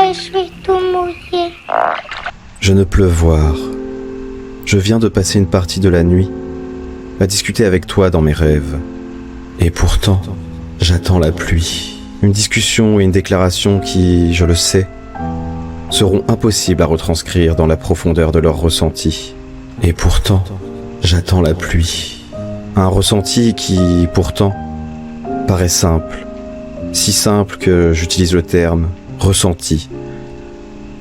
Ouais, je vais tout mouiller. Je ne pleuvoir. Je viens de passer une partie de la nuit à discuter avec toi dans mes rêves. Et pourtant, j'attends la pluie. Une discussion et une déclaration qui, je le sais, seront impossibles à retranscrire dans la profondeur de leur ressenti. Et pourtant, j'attends la pluie. Un ressenti qui, pourtant, paraît simple. Si simple que j'utilise le terme « ressenti »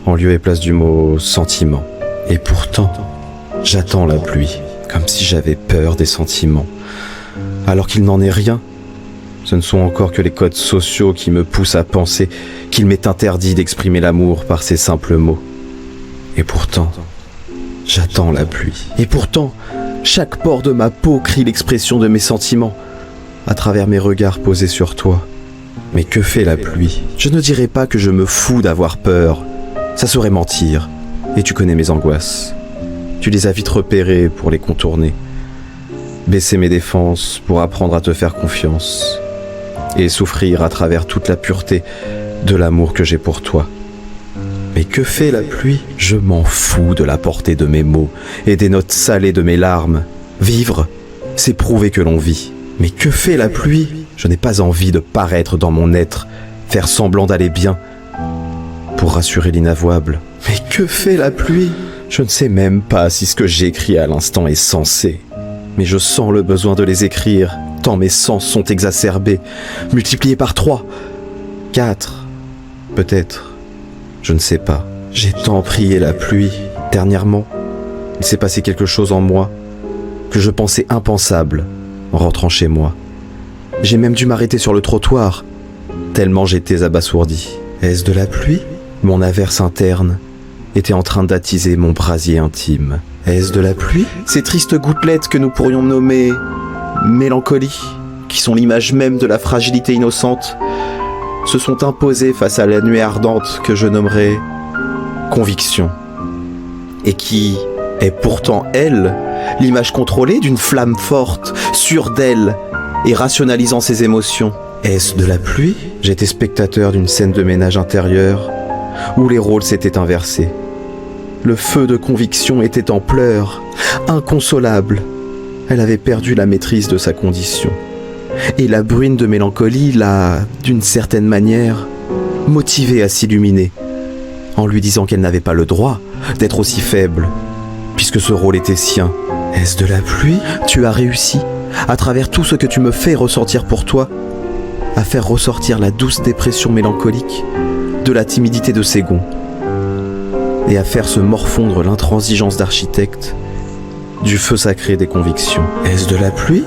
en lieu et place du mot « sentiment ». Et pourtant, j'attends la pluie, comme si j'avais peur des sentiments. Alors qu'il n'en est rien, ce ne sont encore que les codes sociaux qui me poussent à penser qu'il m'est interdit d'exprimer l'amour par ces simples mots. Et pourtant, j'attends la pluie. Et pourtant, chaque pore de ma peau crie l'expression de mes sentiments à travers mes regards posés sur toi. Mais que fait la pluie? Je ne dirais pas que je me fous d'avoir peur. Ça serait mentir. Et tu connais mes angoisses. Tu les as vite repérées pour les contourner. Baisser mes défenses pour apprendre à te faire confiance. Et souffrir à travers toute la pureté de l'amour que j'ai pour toi. Mais que fait la pluie? Je m'en fous de la portée de mes mots et des notes salées de mes larmes. Vivre, c'est prouver que l'on vit. Mais que fait la pluie? Je n'ai pas envie de paraître dans mon être, faire semblant d'aller bien, pour rassurer l'inavouable. Mais que fait la pluie? Je ne sais même pas si ce que j'écris à l'instant est sensé. Mais je sens le besoin de les écrire, tant mes sens sont exacerbés, multipliés par 3, 4, peut-être, je ne sais pas. J'ai tant prié la pluie. Dernièrement, il s'est passé quelque chose en moi que je pensais impensable en rentrant chez moi. J'ai même dû m'arrêter sur le trottoir, tellement j'étais abasourdi. Est-ce de la pluie? Mon averse interne était en train d'attiser mon brasier intime. Est-ce de la pluie? Ces tristes gouttelettes que nous pourrions nommer mélancolie, qui sont l'image même de la fragilité innocente, se sont imposées face à la nuée ardente que je nommerais conviction, et qui est pourtant, elle, l'image contrôlée d'une flamme forte, sûre d'elle, et rationalisant ses émotions. Est-ce de la pluie? J'étais spectateur d'une scène de ménage intérieur où les rôles s'étaient inversés. Le feu de conviction était en pleurs, inconsolable. Elle avait perdu la maîtrise de sa condition. Et la bruine de mélancolie l'a, d'une certaine manière, motivée à s'illuminer, en lui disant qu'elle n'avait pas le droit d'être aussi faible, puisque ce rôle était sien. Est-ce de la pluie? Tu as réussi, à travers tout ce que tu me fais ressentir pour toi, à faire ressortir la douce dépression mélancolique de la timidité de Ségon, et à faire se morfondre l'intransigeance d'architecte du feu sacré des convictions. Est-ce de la pluie?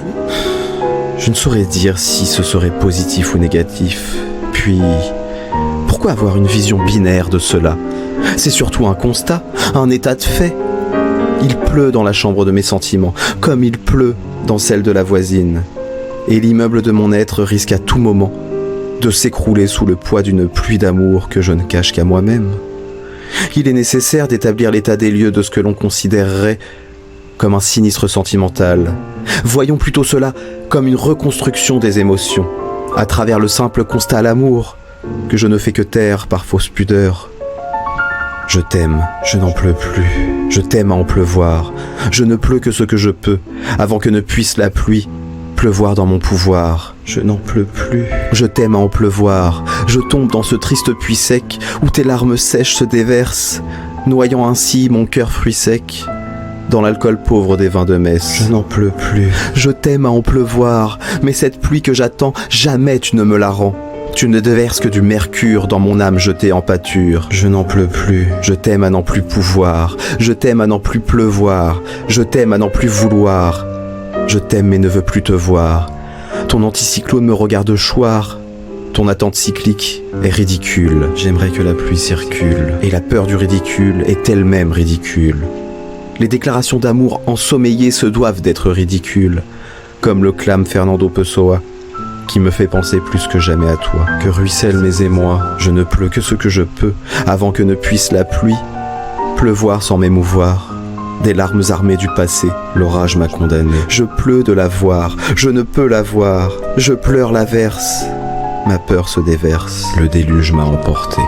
Je ne saurais dire si ce serait positif ou négatif. Puis, pourquoi avoir une vision binaire de cela? C'est surtout un constat, un état de fait. Il pleut dans la chambre de mes sentiments, comme il pleut dans celle de la voisine. Et l'immeuble de mon être risque à tout moment de s'écrouler sous le poids d'une pluie d'amour que je ne cache qu'à moi-même. Il est nécessaire d'établir l'état des lieux de ce que l'on considérerait comme un sinistre sentimental. Voyons plutôt cela comme une reconstruction des émotions, à travers le simple constat à l'amour, que je ne fais que taire par fausse pudeur. Je t'aime, je n'en peux plus, je t'aime à en pleuvoir, je ne pleus que ce que je peux, avant que ne puisse la pluie pleuvoir dans mon pouvoir. Je n'en peux plus, je t'aime à en pleuvoir, je tombe dans ce triste puits sec, où tes larmes sèches se déversent, noyant ainsi mon cœur fruit sec dans l'alcool pauvre des vins de messe. Je n'en peux plus. Je t'aime à en pleuvoir, mais cette pluie que j'attends, jamais tu ne me la rends. Tu ne déverses que du mercure dans mon âme jetée en pâture. Je n'en peux plus. Je t'aime à n'en plus pouvoir. Je t'aime à n'en plus pleuvoir. Je t'aime à n'en plus vouloir. Je t'aime mais ne veux plus te voir. Ton anticyclone me regarde choir. Ton attente cyclique est ridicule. J'aimerais que la pluie circule. Et la peur du ridicule est elle-même ridicule. Les déclarations d'amour ensommeillées se doivent d'être ridicules, comme le clame Fernando Pessoa, qui me fait penser plus que jamais à toi. Que ruissellent mes émois, je ne pleure que ce que je peux, avant que ne puisse la pluie pleuvoir sans m'émouvoir. Des larmes armées du passé, l'orage m'a condamné. Je pleure de la voir, je ne peux la voir, je pleure l'averse. Ma peur se déverse, le déluge m'a emporté.